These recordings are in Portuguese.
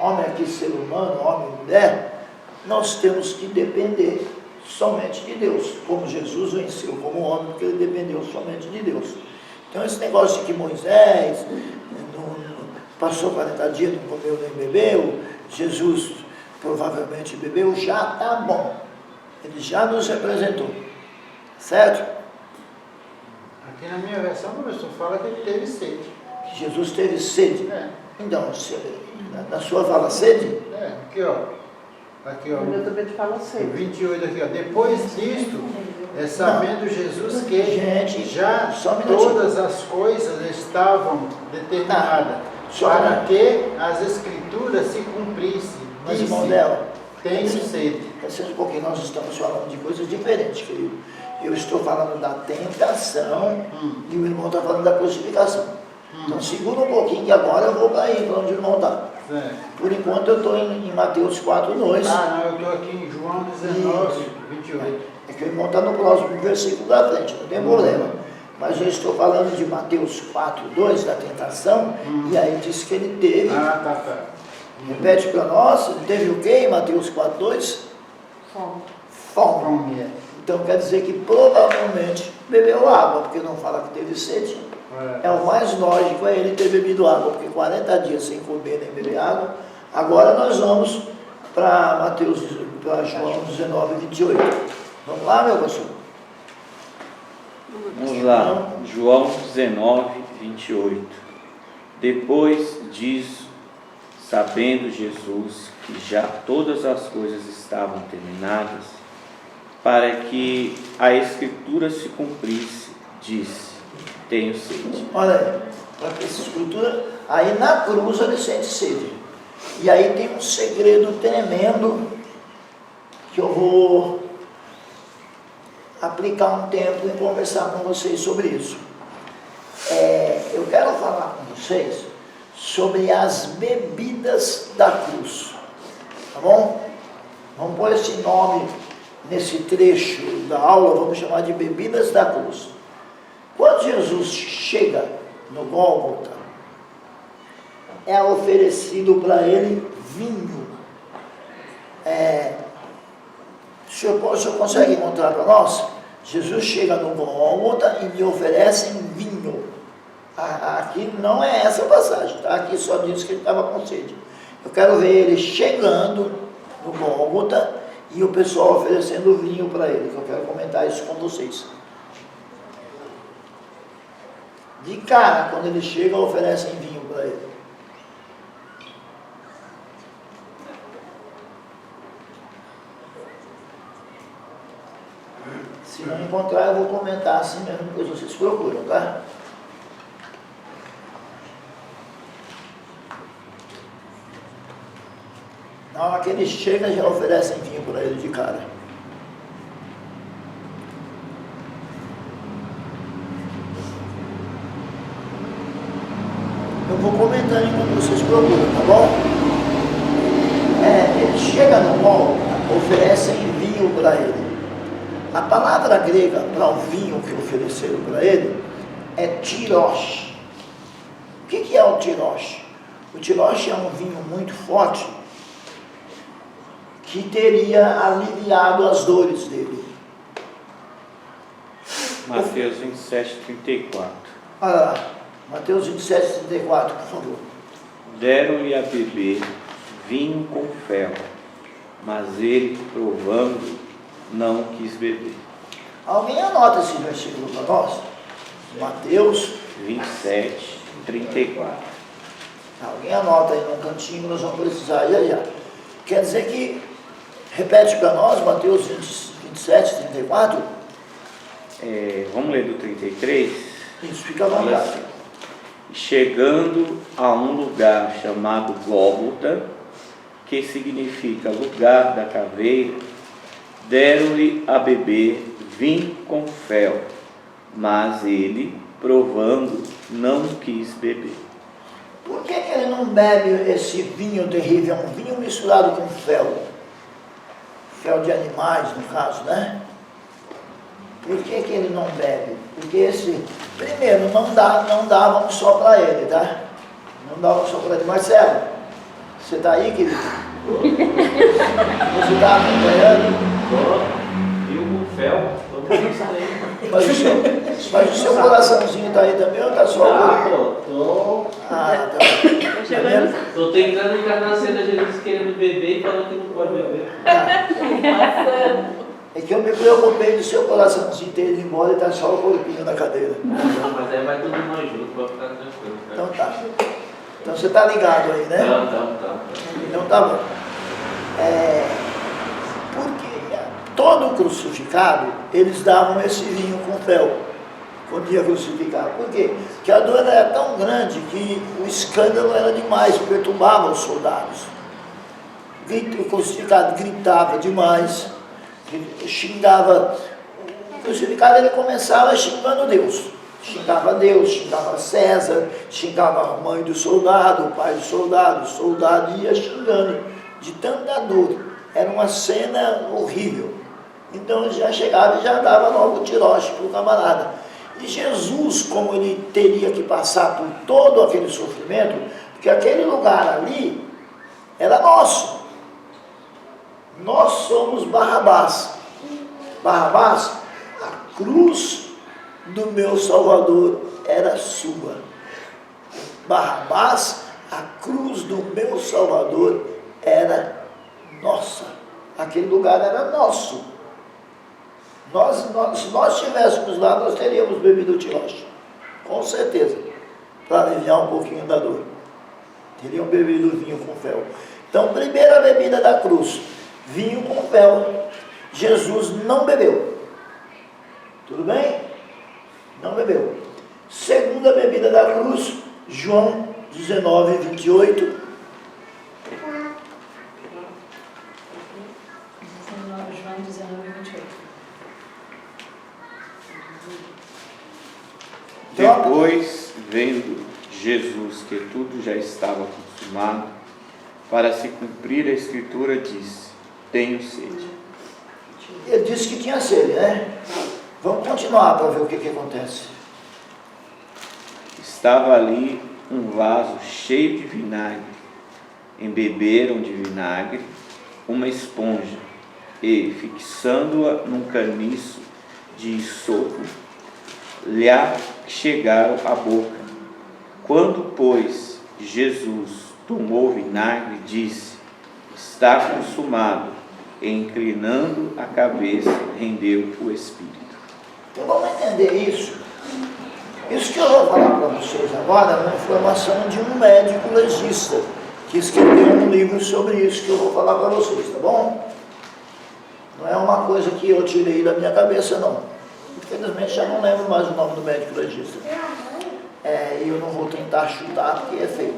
homem aqui, ser humano, homem e mulher, nós temos que depender somente de Deus, como Jesus venceu como homem, porque ele dependeu somente de Deus. Então esse negócio de que Moisés passou 40 dias, não comeu nem bebeu, Jesus provavelmente bebeu, já está bom. Ele já nos representou. Certo? Aqui na minha versão, professor, fala que ele teve sede. Que Jesus teve sede. É. Então, na sua fala sede? É, aqui ó. Aqui ó. Eu também te falo sede. 28 aqui ó. Depois disto, sabendo Jesus que gente, já só um minutinho. todas as coisas estavam determinadas para que as escrituras se cumprissem. Mas, irmão dela, tenho sede. Licença um pouquinho, nós estamos falando de coisas diferentes, querido. Eu estou falando da tentação e o irmão está falando da crucificação. Então segura um pouquinho que agora eu vou para aí, para onde o irmão está. Por enquanto eu estou em Mateus 4:2. Ah, não, eu estou aqui em João 19:28. É que o irmão está no próximo versículo da frente, não tem problema. Mas eu estou falando de Mateus 4:2, da tentação, e aí diz que ele teve. Ah, tá. Repete para nós, ele teve o quê em Mateus 4:2? Fome. Então quer dizer que provavelmente bebeu água, porque não fala que teve sede. É o mais lógico é ele ter bebido água, porque 40 dias sem comer nem beber água. Agora nós vamos para João 19:28. Vamos lá, meu pastor? Vamos lá, João 19:28. Depois disso, sabendo Jesus que já todas as coisas estavam terminadas, para que a Escritura se cumprisse, disse: tenho sede. Olha aí, para que essa escritura, aí na cruz ele sente sede. E aí tem um segredo tremendo que eu vou aplicar um tempo e conversar com vocês sobre isso. Eu quero falar com vocês sobre as bebidas da cruz, tá bom? Vamos pôr esse nome nesse trecho da aula, vamos chamar de bebidas da cruz. Quando Jesus chega no Gólgota, é oferecido para ele vinho. O senhor consegue encontrar para nós? Jesus chega no Gólgota e lhe oferecem vinho. Aqui não é essa passagem, tá? Aqui só diz que ele estava com sede. Eu quero ver ele chegando no Gólgota e o pessoal oferecendo vinho para ele, que eu quero comentar isso com vocês. De cara, quando ele chega, oferecem vinho para ele. Se não encontrar, eu vou comentar assim mesmo, depois vocês procuram, tá? Na hora que ele chega, já oferecem vinho para ele de cara. Eu vou comentando enquanto vocês procuram, tá bom? Ele chega no mall, oferecem vinho para ele. A palavra grega para o vinho que ofereceram para ele é tirosh. O que é o tirosh? O tirosh é um vinho muito forte que teria aliviado as dores dele. Mateus 27:34. Olha lá, Mateus 27:34, por favor. Deram-lhe a beber vinho com fel, mas ele, provando, não quis beber. Alguém anota esse versículo para nós? Mateus 27:34. Alguém anota aí no cantinho, nós vamos precisar já. Quer dizer que, repete para nós, Mateus 27:34. Vamos ler do 33? Isso, fica à vontade. Chegando a um lugar chamado Gólgota, que significa lugar da caveira, deram-lhe a beber vinho com fel, mas ele, provando, não quis beber. Por que ele não bebe esse vinho terrível? É um vinho misturado com fel. Fel de animais, no caso, né? Por que ele não bebe? Porque esse, primeiro, não davam só para ele, tá? Não davam só para ele. Marcelo, Você está aí, querido? Você está acompanhando? Viu com fel? Todo mundo saindo. Mas o seu coraçãozinho está aí também ou está só o Ah, corpo? pô, tô. Ah, tá. Tô chegando. Tô tentando encarnar a cena de Jesus querendo beber e falando que não pode beber. É que eu me preocupei do seu coraçãozinho ter ido embora e está só o corpinho na cadeira. Não, mas aí vai todo mundo junto, vai ficar tranquilo. Então tá. Então você está ligado aí, né? Tá. Então tá bom. Porque todo crucificado, eles davam esse vinho com fel quando ia crucificar. Por quê? Porque a dor era tão grande que o escândalo era demais, perturbava os soldados. O crucificado gritava demais, xingava. O crucificado ele começava xingando Deus. Xingava Deus, xingava César, xingava a mãe do soldado, o pai do soldado, o soldado ia xingando de tanta dor. Era uma cena horrível. Então ele já chegava e já dava logo o tiroche para o camarada. E Jesus, como ele teria que passar por todo aquele sofrimento, porque aquele lugar ali era nosso. Nós somos Barrabás. Barrabás, a cruz do meu Salvador era sua. Barrabás, a cruz do meu Salvador era nossa. Aquele lugar era nosso. Se nós estivéssemos lá, nós teríamos bebido o tiroche, com certeza, para aliviar um pouquinho da dor. Teriam bebido vinho com fel. Então, primeira bebida da cruz, vinho com fel. Jesus não bebeu. Tudo bem? Não bebeu. Segunda bebida da cruz, João 19, 28. João 19, 28. Depois, vendo Jesus que tudo já estava consumado, para se cumprir a Escritura, disse: tenho sede. Ele disse que tinha sede, né? Vamos continuar para ver o que acontece. Estava ali um vaso cheio de vinagre. Embeberam de vinagre uma esponja e, fixando-a num caniço de isopo, lhe chegaram à boca. Quando, pois, Jesus tomou o vinagre, disse: está consumado, e, inclinando a cabeça, rendeu o Espírito. Então vamos entender isso. Isso que eu vou falar para vocês agora é uma informação de um médico legista que escreveu um livro sobre isso que eu vou falar para vocês, tá bom? Não é uma coisa que eu tirei da minha cabeça, não. Infelizmente já não lembro mais o nome do médico legista. E eu não vou tentar chutar porque é feio.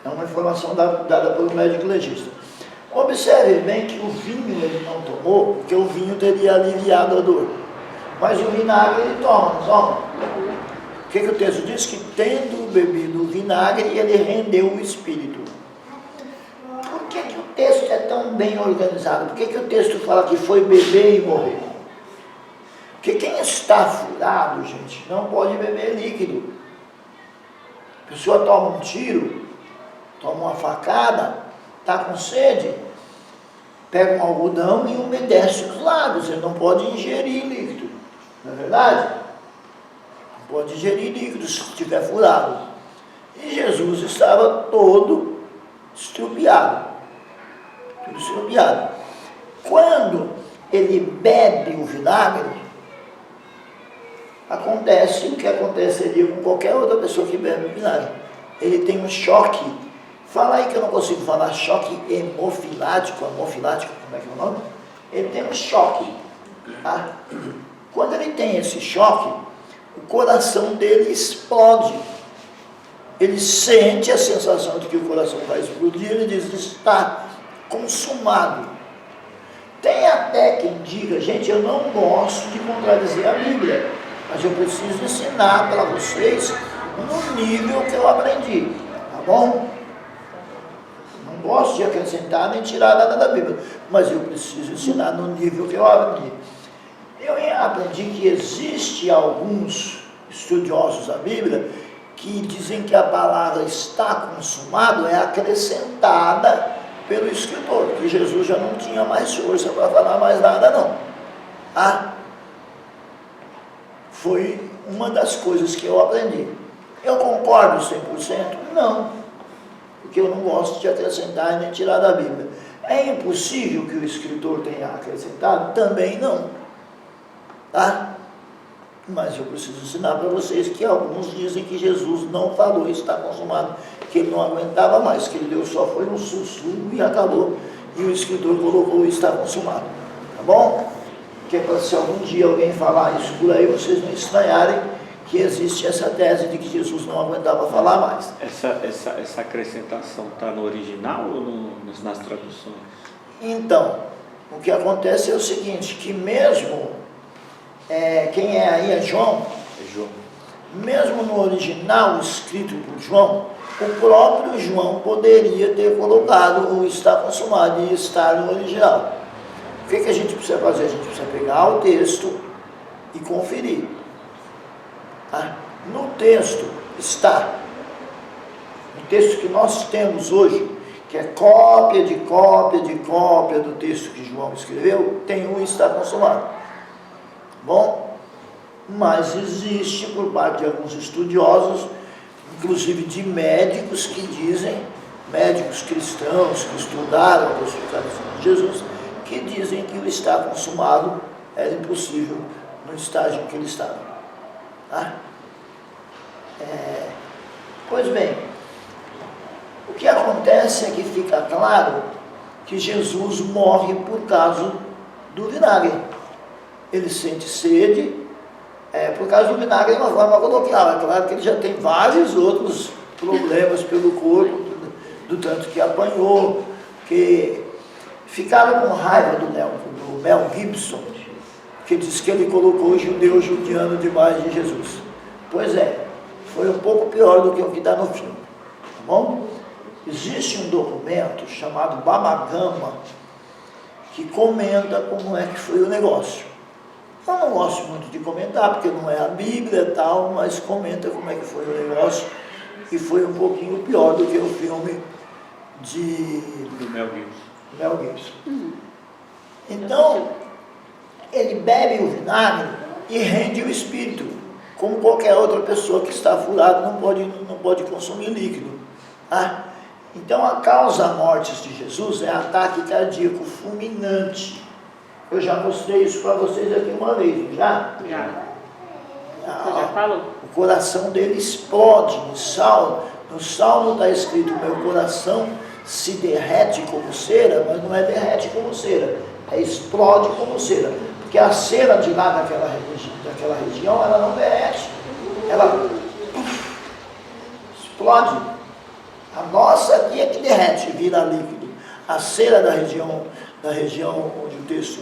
É uma informação dada pelo médico legista. Observe bem que o vinho ele não tomou, porque o vinho teria aliviado a dor. Mas o vinagre ele toma, não toma? O que o texto diz? Que tendo bebido o vinagre, ele rendeu o Espírito. Por que o texto é tão bem organizado? Por que o texto fala que foi beber e morrer? Porque quem está furado, gente, não pode beber líquido. A pessoa toma um tiro, toma uma facada, está com sede, pega um algodão e umedece os lábios. Ele não pode ingerir líquido, não é verdade? Não pode ingerir líquido se estiver furado. E Jesus estava todo estrupiado. Tudo estrupiado. Quando ele bebe o vinagre, acontece o que aconteceria com qualquer outra pessoa que bebe vinagre. Ele tem um choque. Fala aí que eu não consigo falar. Choque hemofilático, como é que é o nome? Ele tem um choque. Tá? Quando ele tem esse choque, o coração dele explode. Ele sente a sensação de que o coração vai explodir. Ele diz: está consumado. Tem até quem diga: gente, eu não gosto de contradizer a Bíblia, mas eu preciso ensinar para vocês no nível que eu aprendi, tá bom? Não gosto de acrescentar nem tirar nada da Bíblia, mas eu preciso ensinar no nível que eu aprendi. Eu aprendi que existe alguns estudiosos da Bíblia que dizem que a palavra está consumado é acrescentada pelo escritor, que Jesus já não tinha mais força para falar mais nada não. Ah, foi uma das coisas que eu aprendi. Eu concordo 100%? Não, porque eu não gosto de acrescentar nem tirar da Bíblia. É impossível que o escritor tenha acrescentado? Também não. Tá? Mas eu preciso ensinar para vocês que alguns dizem que Jesus não falou, está consumado, que ele não aguentava mais, que ele deu só foi um sussurro e acabou. E o escritor colocou está consumado. Tá bom? Que é para se algum dia alguém falar isso por aí, vocês não estranharem que existe essa tese de que Jesus não aguentava falar mais. Essa acrescentação está no original ou nas traduções? Então, o que acontece é o seguinte, que mesmo, quem é aí é João, mesmo no original escrito por João, o próprio João poderia ter colocado o está consumado e estar no original. O que a gente precisa fazer? A gente precisa pegar o texto e conferir. No texto está, no texto que nós temos hoje, que é cópia de cópia de cópia do texto que João escreveu, tem um está consumado. Bom, mas existe por parte de alguns estudiosos, inclusive de médicos que dizem, médicos cristãos que estudaram a crucificação de Jesus, que dizem que o está consumado era impossível no estágio em que ele estava. Pois bem, o que acontece é que fica claro que Jesus morre por causa do vinagre. Ele sente sede, por causa do vinagre é uma forma coloquial. É claro que ele já tem vários outros problemas pelo corpo, do tanto que apanhou, que ficaram com raiva do Mel Gibson, que diz que ele colocou o judeu judiando demais de Jesus. Pois é, foi um pouco pior do que o que está no filme, tá bom? Existe um documento chamado Baba Gama que comenta como é que foi o negócio. Eu não gosto muito de comentar, porque não é a Bíblia e tal, mas comenta como é que foi o negócio, e foi um pouquinho pior do que o filme do Mel Gibson. Então, ele bebe o vinagre e rende o espírito, como qualquer outra pessoa que está furada não pode consumir líquido. Então, a causa mortes de Jesus é ataque cardíaco fulminante. Eu já mostrei isso para vocês aqui uma vez, já? Já. Você já falou? O coração dele explode. No Salmo está escrito, meu coração se derrete como cera, mas não é derrete como cera, é explode como cera. Porque a cera de lá daquela região, ela não derrete, ela explode. A nossa aqui é que derrete, vira líquido. A cera da região onde o texto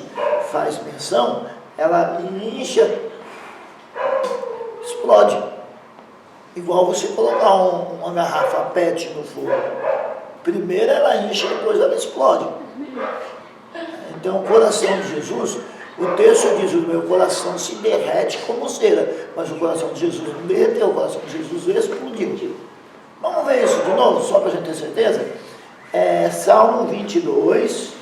faz menção, ela incha, explode. Igual você colocar uma garrafa PET no fogo. Primeiro ela incha, depois ela explode. Então o coração de Jesus, o texto diz, o meu coração se derrete como cera, mas o coração de Jesus não derreteu, o coração de Jesus explodiu. Vamos ver isso de novo, só para a gente ter certeza? Salmo 22.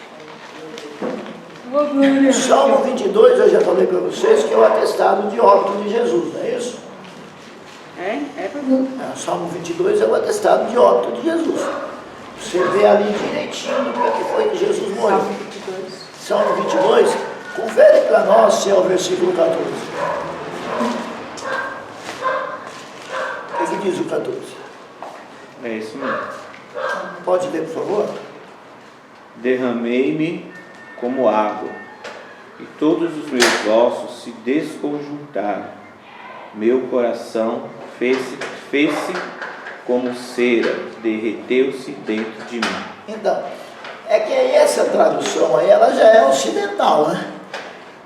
Salmo 22, eu já falei para vocês que é o atestado de óbito de Jesus, não é isso? Salmo 22 é o atestado de óbito de Jesus. Você vê ali direitinho o que foi que Jesus morreu. Salmo 22, confere para nós se é o versículo 14. O que diz o 14? É isso mesmo. Pode ler, por favor? Derramei-me como água, e todos os meus ossos se desconjuntaram. Meu coração fez-se como cera, derreteu-se dentro de mim. Então, é que aí essa tradução aí, ela já é ocidental, né?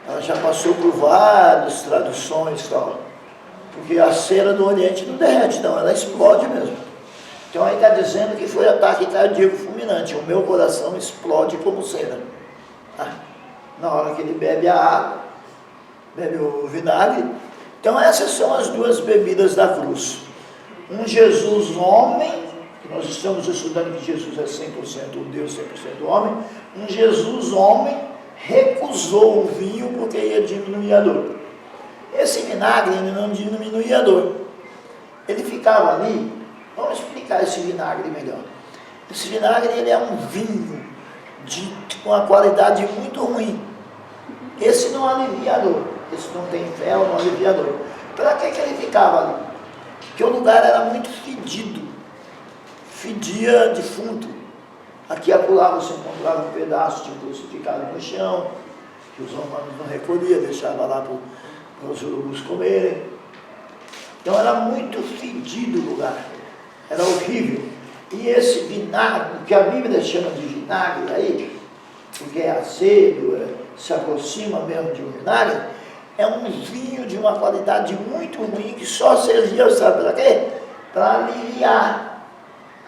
Ela já passou por várias traduções e tal. Porque a cera do Oriente não derrete, não, ela explode mesmo. Então aí está dizendo que foi ataque cardíaco fulminante. O meu coração explode como cera. Na hora que ele bebe a água, bebe o vinagre. Então essas são as duas bebidas da cruz. um Jesus homem, que nós estamos estudando que Jesus é 100% Deus, 100% homem, um Jesus homem recusou o vinho porque ia diminuir a dor. Esse vinagre ele não diminuía a dor. Ele ficava ali, vamos explicar esse vinagre melhor. Esse vinagre ele é um vinho com uma qualidade muito ruim. Esse não alivia a dor, esse não tem fel, não alivia a dor. Para que ele ficava ali? Porque o lugar era muito fedido, fedia defunto. Aqui e acolá você encontrava um pedaço de um crucificado no chão, que os romanos não recolhiam, deixavam lá para os urubus comerem. Então era muito fedido o lugar, era horrível. E esse vinagre, que a Bíblia chama de vinagre aí, porque é azedo, se aproxima mesmo de um vinagre, é um vinho de uma qualidade muito ruim que só servia, sabe para quê? Para aliviar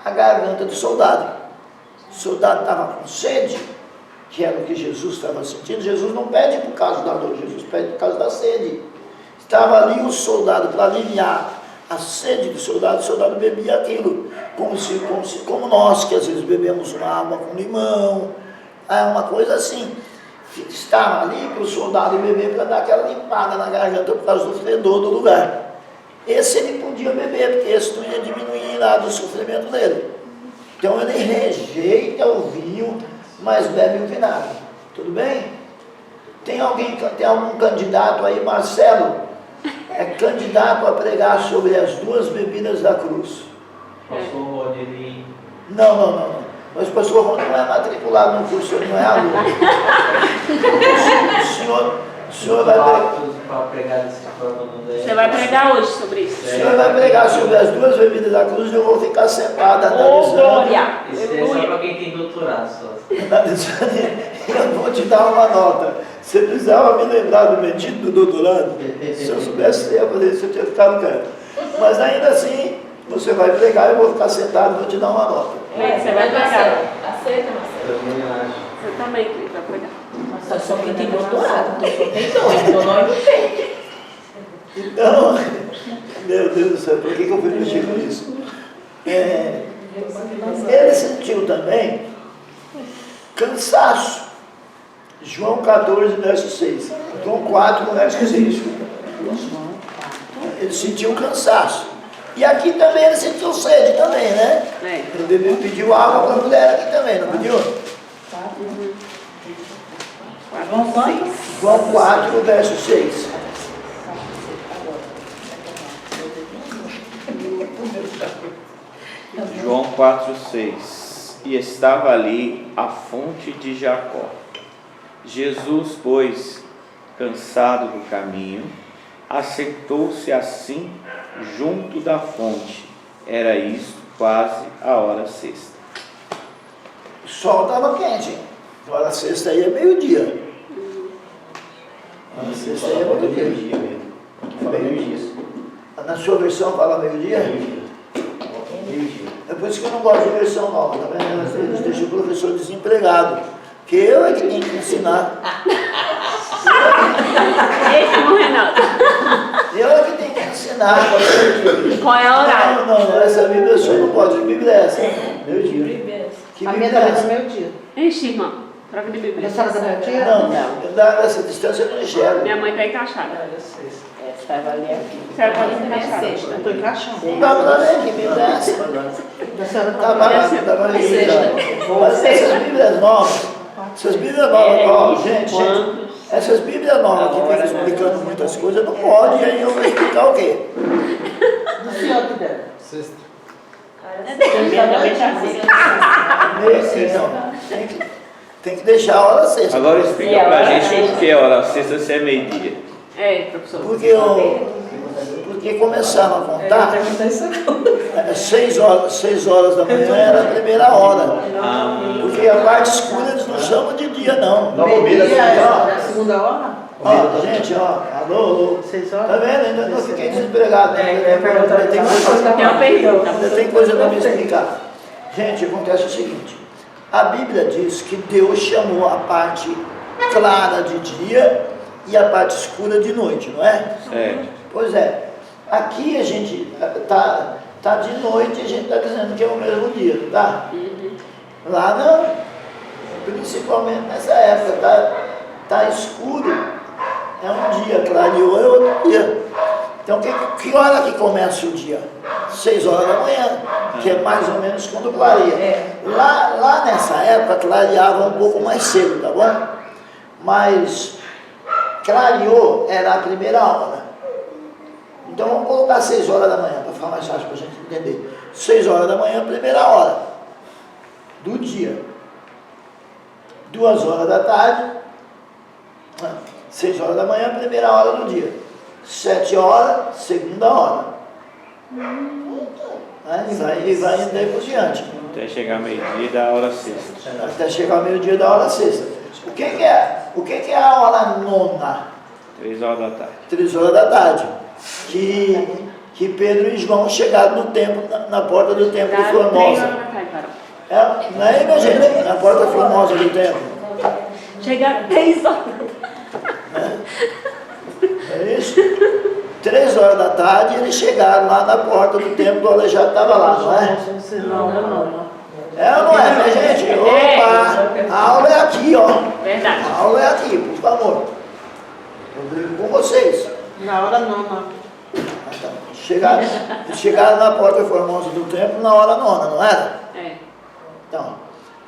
a garganta do soldado. O soldado estava com sede, que era o que Jesus estava sentindo. Jesus não pede por causa da dor, Jesus pede por causa da sede. Estava ali o soldado para aliviar a sede do soldado, o soldado bebia aquilo, como nós, que às vezes bebemos uma água com limão, uma coisa assim. Estava ali para o soldado beber para dar aquela limpada na garganta por causa do fedor do lugar. Esse ele podia beber, porque esse não ia diminuir nada o sofrimento dele. Então ele rejeita o vinho, mas bebe o vinagre. Tudo bem? Tem algum candidato aí, Marcelo? É candidato a pregar sobre as duas bebidas da cruz. Pastor Rodney. Não. Mas o pastor Rony não é matriculado no curso, ele não é aluno. O senhor vai pregar. Você vai pregar hoje sobre isso. O senhor vai pregar sobre as duas bebidas da cruz e eu vou ficar sentado Oh, glória! Isso é só para quem tem doutorado só. Eu vou te dar uma nota. Você precisava me lembrar do medito do doutorado. Se eu soubesse, eu ia fazer isso, eu tinha ficado quieto. Mas ainda assim, você vai pregar, eu vou ficar sentado e vou te dar uma nota. Você vai pregar. Aceita, Marcelo. Eu também acho. Você também, Cris, vai pregar. Marcelo só quem tem doutorado, então só tem dois, então nós não tem. Então, meu Deus do céu, por que eu fui mexer com isso? Ele sentiu também cansaço. João 14, verso 6. João 4, verso 6. Ele sentiu cansaço. E aqui também ele sentiu sede também, né? Ele pediu água para a mulher aqui também, não pediu? João 4, verso 6. João 4,6. E estava ali a fonte de Jacó. Jesus, pois, cansado do caminho, assentou-se assim junto da fonte. Era isto quase a hora sexta. O sol estava quente. A hora sexta aí é meio-dia. A hora sexta aí é meio-dia. Meio-dia. Na sua versão fala meio-dia? É por isso que eu não gosto de versão nova, tá vendo? Eles deixam o professor desempregado. Que eu é que tenho que ensinar. Esse não, Renato. Eu é que tenho que ensinar. Qual é o horário? Não, essa Bíblia só não pode. Que Bíblia é essa? Meio-dia. Que A minha Bíblia é também essa? é meio-dia. Enche, irmã. Troca de bebê. A senhora da meio-dia? Não, nessa distância eu não enxergo. Minha mãe está encaixada. Estava ali aqui. A senhora pode encaixar. Eu estou encaixando. Não dá pra ver que Bíblia é essa. A senhora Tava ali. Mas essas Bíblias novas, gente, essas Bíblias novas que ficam explicando muitas coisas, não pode, e aí eu vou explicar o quê? O senhor que der. Sexta. Tem que deixar a hora sexta. Agora explica pra gente por que a hora sexta se é meio-dia. Professor. Porque começaram a contar, 6 horas da manhã era a primeira hora. Porque a parte escura eles não chamam de dia, não. Meio-dia é a segunda hora? Ó, gente, alô, 6 horas? tá vendo? Ainda não fiquei desempregado. Ainda tem coisa para me explicar. Gente, acontece o seguinte: a Bíblia diz que Deus chamou a parte clara de dia e a parte escura de noite, não é? Certo. Pois é. Aqui a gente está Está de noite e a gente está dizendo que é o mesmo dia, não tá? Lá não, principalmente nessa época, tá escuro, é um dia, clareou é outro dia. Então que hora que começa o dia? 6 horas da manhã, que é mais ou menos quando clareia. Lá nessa época clareava um pouco mais cedo, tá bom? Mas clareou era a primeira hora. Então vamos colocar 6 horas da manhã, para ficar mais fácil para a gente entender. 6 horas da manhã, primeira hora do dia. 2 horas da tarde, 6 horas da manhã, primeira hora do dia. 7 horas, segunda hora. E vai indo por diante. Até chegar meio-dia da hora sexta. Até chegar ao meio-dia da hora sexta. O que é a hora nona? 3 horas da tarde. 3 horas da tarde. Que Pedro e João chegaram no templo, na porta do templo de Formosa. Não é aí, minha gente? Na porta formosa do templo. Chegaram 3 horas. É isso? 3 horas da tarde eles chegaram lá na porta do templo, o aleijado estava lá, não é? Não. É ou não é, minha gente? Opa! A aula é aqui, ó. Verdade. A aula é aqui, por favor. Eu brigo com vocês. Na hora nona. Então, chegaram na porta formosa do templo na hora nona, não era? É. Então,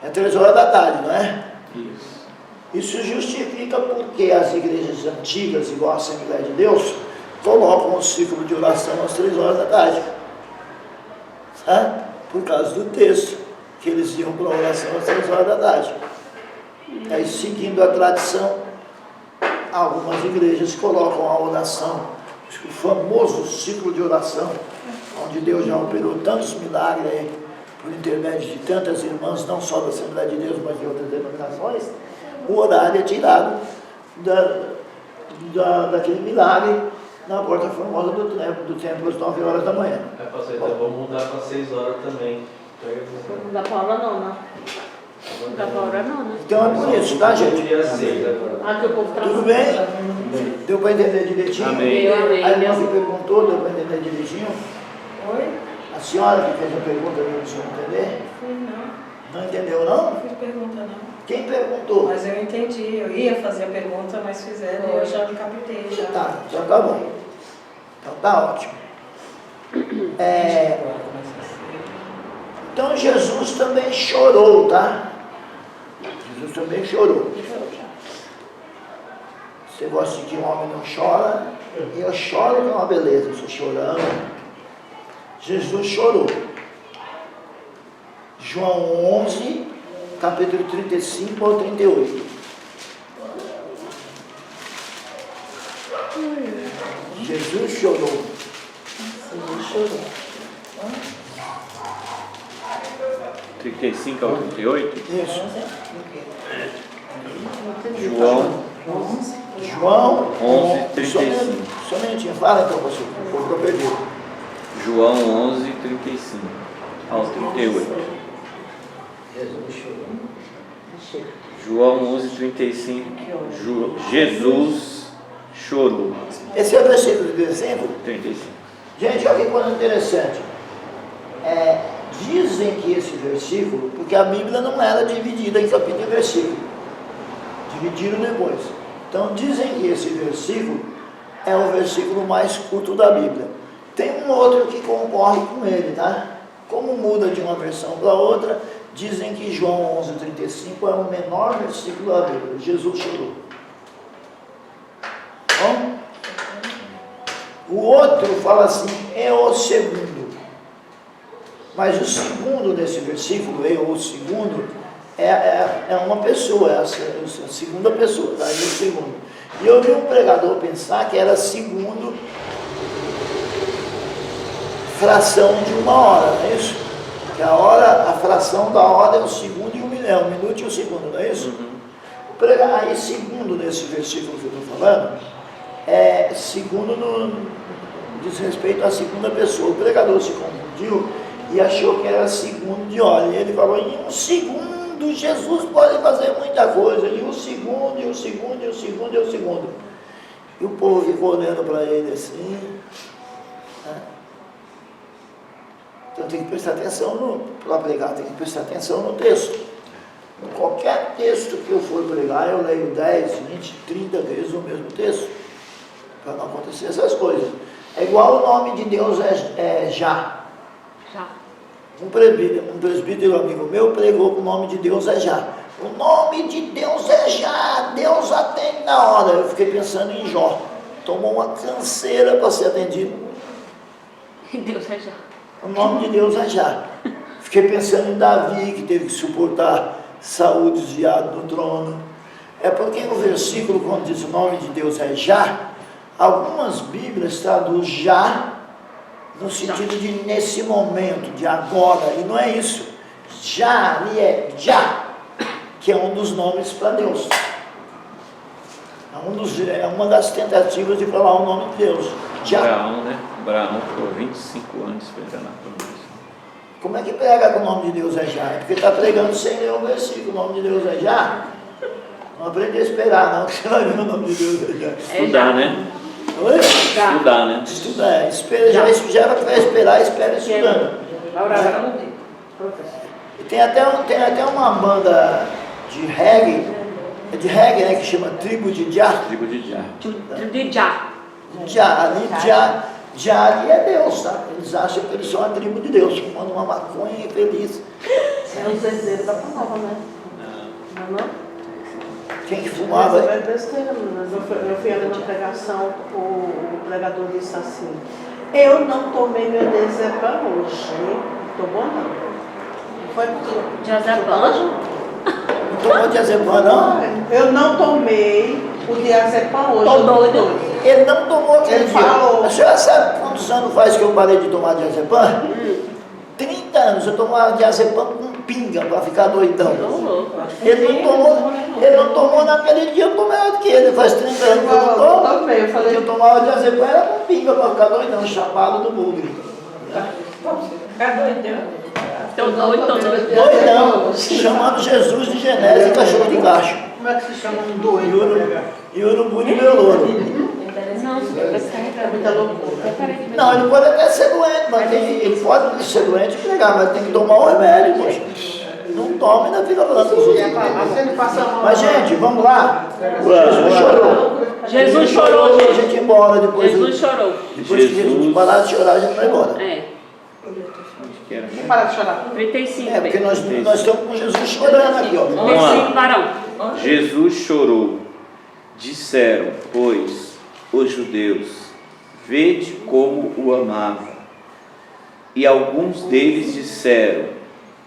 é 3 horas da tarde, não é? Isso. Isso justifica porque as igrejas antigas, igual a Assembleia de Deus, colocam o ciclo de oração às 3 horas da tarde. Por causa do texto, que eles iam para a oração às 3 horas da tarde. Aí, seguindo a tradição, algumas igrejas colocam a oração, o famoso ciclo de oração, onde Deus já operou tantos milagres aí, por intermédio de tantas irmãs, não só da Assembleia de Deus, mas de outras denominações. O horário é tirado daquele milagre na porta formosa do templo às 9 horas da manhã. Pastor, então vamos mudar para 6 horas também. Não dá pra hora nona. Não dá pra hora não, né? Então é por isso, tá, gente? Dia 6 agora. Ah, que o povo Tudo bem? Deu para entender direitinho? Amém. A irmã que perguntou, deu para entender direitinho? Oi? A senhora que fez a pergunta, deu para o senhor entender? Fui não. Não entendeu, não? Não fiz pergunta não. Quem perguntou? Mas eu entendi. Eu ia fazer a pergunta, mas fizeram e eu já me captei já. Tá, então tá bom. Então tá ótimo. Então Jesus também chorou, tá? Jesus também chorou. Você gosta de que um homem não chora? Eu choro, que é uma beleza, eu estou chorando. Jesus chorou. João 11, capítulo 35 ao 38. Jesus chorou. Jesus chorou. 35 ao 38. Isso. João João 11, 35. Só um minutinho, fala então, pastor. Foi que eu perdi. João 11, 35 ao 38. João 11, 35. Jesus chorou. Esse é o versículo de dezembro. 35. Gente, olha que coisa interessante. Dizem que esse versículo, porque a Bíblia não era dividida em capítulo e versículo. Dividiram depois. Então dizem que esse versículo é o versículo mais curto da Bíblia. Tem um outro que concorre com ele, tá? Como muda de uma versão para outra, dizem que João 11,35 é o menor versículo da Bíblia. Jesus chorou. Bom? O outro fala assim, é o segundo. Mas o segundo desse versículo, o segundo, é uma pessoa, é a segunda pessoa, daí o segundo. E eu vi um pregador pensar que era segundo fração de uma hora, não é isso? Que a fração da hora é o segundo e o minuto e o segundo, não é isso? Aí segundo nesse versículo que eu estou falando, segundo diz respeito à segunda pessoa. O pregador se confundiu e achou que era segundo de hora. E ele falou, em um segundo Jesus pode fazer muita coisa. E o segundo, e o segundo, e o segundo, e o segundo. E o povo ficou olhando para ele assim. Então tem que prestar atenção para pregar, tem que prestar atenção no texto. Qualquer texto que eu for pregar, eu leio 10, 20, 30 vezes o mesmo texto, para não acontecer essas coisas. É igual o nome de Deus é Já. Já. Um presbítero amigo meu pregou que o nome de Deus é Já. O nome de Deus é Já, Deus atende na hora. Eu fiquei pensando em Jó. Tomou uma canseira para ser atendido. Deus é já. O nome de Deus é Já. Fiquei pensando em Davi, que teve que suportar Saúl desviado do trono. É porque no versículo, quando diz o nome de Deus é Já, algumas Bíblias traduzem Já no sentido de nesse momento, de agora, e não é isso. Já ali é Já, que é um dos nomes para Deus. É uma das tentativas de falar o nome de Deus. Já. Abraão, né? Abraão ficou 25 anos esperando a promessa. Como é que prega que o nome de Deus é Já? É porque está pregando sem ler o versículo. O nome de Deus é Já? Não aprende a esperar, não, que você vai ver o nome de Deus é Já. Estudar, né? Oi? Estudar, né? Estudar. Espera, já era para esperar, espera estudando. E tem até uma banda de reggae, né, que chama Tribo de Já. Tribo de Já. De já. Já ali é Deus, tá? Eles acham que eles são a tribo de Deus, fumando uma maconha feliz. É um zezero da palavra, né? Não? Quem que fumava? Mas é besteira, meninas. Eu fui ali na pregação, o pregador disse assim: eu não tomei meu Diazepam hoje, hein? Tomou não. Foi Diazepam? Não tomou Diazepam, não? Eu não tomei o Diazepam hoje. Tô doido. Ele não tomou aquele Ele dia. falou. A senhora sabe quantos anos faz que eu parei de tomar Diazepam? 30 anos. Eu tomava Diazepam com pinga para ficar doidão. Ele não tomou naquele dia, eu tomei mais do que ele. Faz 30 anos que eu não tomo. Tomei, eu falei. Eu tomava Diazepam, era com pinga para ficar doidão, chapado do bugre. Tô doido. Doidão, chamando Jesus de genésio e cachorro de gacho. Como é que se chama um doido? E urubu de meu louro. Não, É muita loucura. Não, ele pode até ser doente, mas ele pode ser doente e pegar, mas tem que tomar o remédio, poxa. Não toma e ainda fica falando com os outros. Se ele passa mal. Mas, gente, vamos lá. Jesus chorou. Jesus chorou, A gente. gente ir embora depois. Jesus chorou. Depois que Jesus parar de chorar, a gente vai embora. É. Vamos parar de chorar. 35. É, porque nós estamos com Jesus chorando aqui, ó. Vamos lá. 35 varão. Jesus chorou. Disseram, pois, os judeus, vede como o amava. E alguns deles disseram,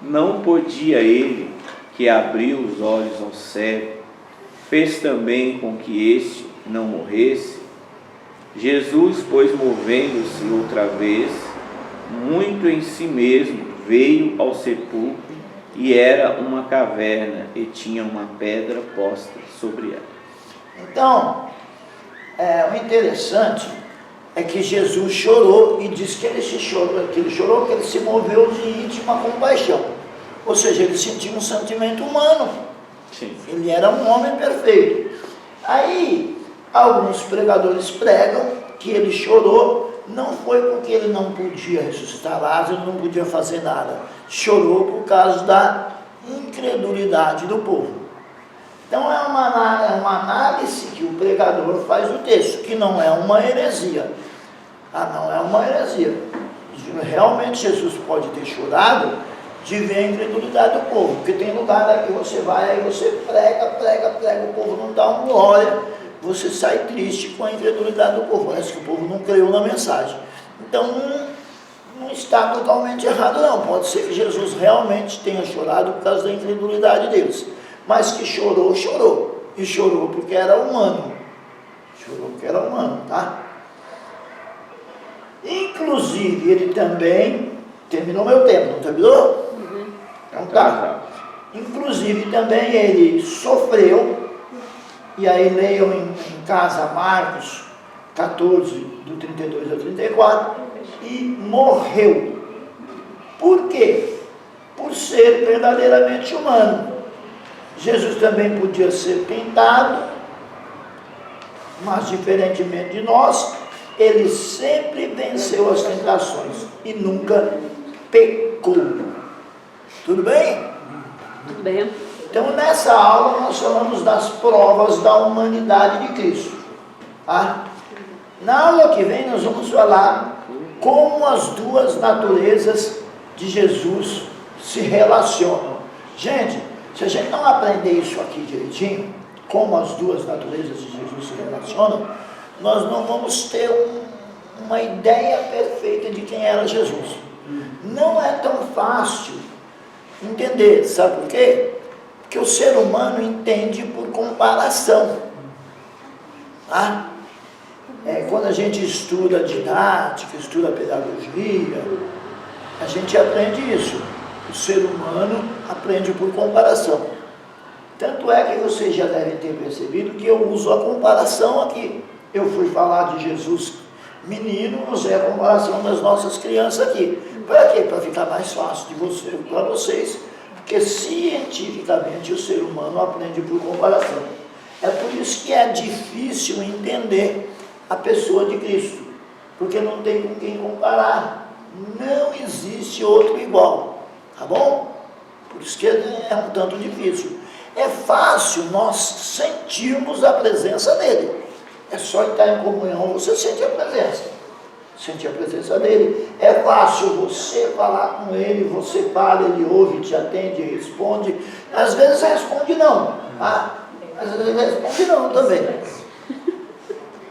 não podia ele, que abriu os olhos ao cego, fez também com que este não morresse? Jesus, pois, movendo-se outra vez, muito em si mesmo, veio ao sepulcro, e era uma caverna, e tinha uma pedra posta sobre ela. Então, o interessante é que Jesus chorou e diz que ele chorou, que ele se moveu de íntima compaixão. Ou seja, ele sentiu um sentimento humano. Sim. Ele era um homem perfeito. Aí, alguns pregadores pregam que ele chorou, não foi porque ele não podia ressuscitar Lázaro, não podia fazer nada. Chorou por causa da incredulidade do povo. Então é uma análise que o pregador faz do texto, que não é uma heresia. Não é uma heresia. Realmente Jesus pode ter chorado de ver a incredulidade do povo, porque tem lugar lá que você vai, aí você prega, o povo não dá um glória, você sai triste com a incredulidade do povo, parece que o povo não creu na mensagem. Então não está totalmente errado não, pode ser que Jesus realmente tenha chorado por causa da incredulidade deles. Mas que chorou, e chorou porque era humano, tá? Inclusive, ele também, terminou meu tempo, não terminou? Então tá. Inclusive, também ele sofreu, e aí leiam em casa Marcos 14, do 32 ao 34, e morreu. Por quê? Por ser verdadeiramente humano. Jesus também podia ser tentado, mas diferentemente de nós, ele sempre venceu as tentações e nunca pecou. Tudo bem? Tudo bem. Então, nessa aula, nós falamos das provas da humanidade de Cristo. Tá? Na aula que vem, nós vamos falar como as duas naturezas de Jesus se relacionam. Gente, se a gente não aprender isso aqui direitinho, como as duas naturezas de Jesus se relacionam, nós não vamos ter uma ideia perfeita de quem era Jesus. Não é tão fácil entender, sabe por quê? Porque o ser humano entende por comparação. Tá? Quando a gente estuda didática, estuda pedagogia, a gente aprende isso. O ser humano aprende por comparação. Tanto é que vocês já devem ter percebido que eu uso a comparação aqui. Eu fui falar de Jesus menino, usei a comparação das nossas crianças aqui. Para quê? Para ficar mais fácil para vocês, porque cientificamente o ser humano aprende por comparação. É por isso que é difícil entender a pessoa de Cristo, porque não tem com quem comparar. Não existe outro igual, tá bom? Por isso que é um tanto difícil. É fácil nós sentirmos a presença dele. É só estar em comunhão, você sente a presença. Sente a presença dele. É fácil você falar com ele, você fala, ele ouve, te atende, responde. Às vezes responde não. Às vezes responde não também.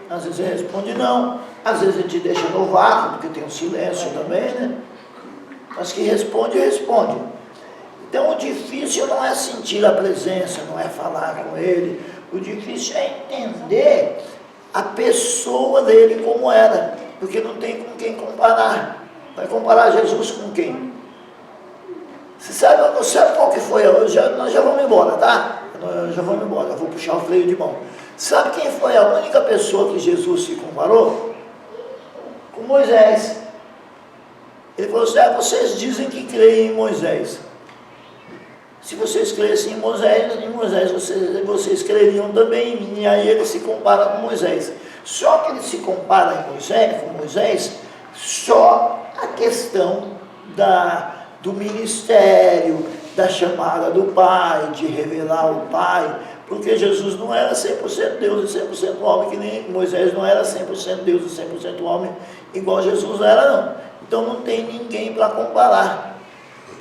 Às vezes responde não. Às vezes ele te deixa no vácuo, porque tem um silêncio também, né? Mas que responde, responde. Então o difícil não é sentir a presença, não é falar com ele. O difícil é entender a pessoa dele como era, porque não tem com quem comparar. Vai comparar Jesus com quem? Você sabe qual que foi? Nós já vamos embora, tá? Nós já vamos embora, eu vou puxar o freio de mão. Sabe quem foi a única pessoa que Jesus se comparou? Com Moisés. Ele falou assim: vocês dizem que creem em Moisés. Se vocês crescem em Moisés vocês creriam também em mim. E aí ele se compara com Moisés. Só que ele se compara com Moisés só a questão do ministério, da chamada do Pai, de revelar o Pai, porque Jesus não era 100% Deus e 100% homem, que nem Moisés não era 100% Deus e 100% homem, igual Jesus era, não. Então não tem ninguém para comparar.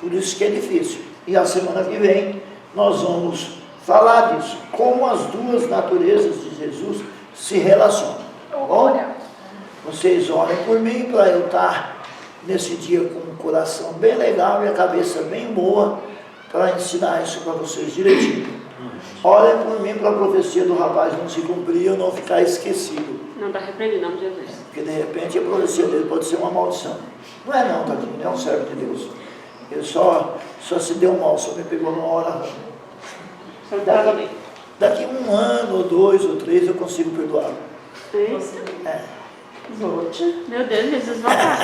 Por isso que é difícil. E a semana que vem nós vamos falar disso, como as duas naturezas de Jesus se relacionam. Tá bom? Vocês orem por mim para eu estar nesse dia com o coração bem legal e a cabeça bem boa para ensinar isso para vocês direitinho. Orem por mim para a profecia do rapaz não se cumprir e eu não ficar esquecido. Não está repreendido, em nome de Jesus. Porque de repente a profecia dele pode ser uma maldição. Não é não, tadinho, ele é um servo de Deus. Ele só se deu mal, só me pegou numa hora ruim. Daqui 1 ano, ou 2, ou 3, eu consigo perdoá-lo. Meu Deus, Jesus vai lá.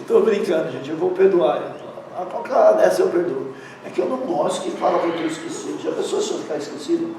Estou brincando, gente, eu vou perdoar ele. A qualquer hora dessa eu perdoo. É que eu não gosto que fala que eu estou esquecido. Já pensou se eu ficar esquecido?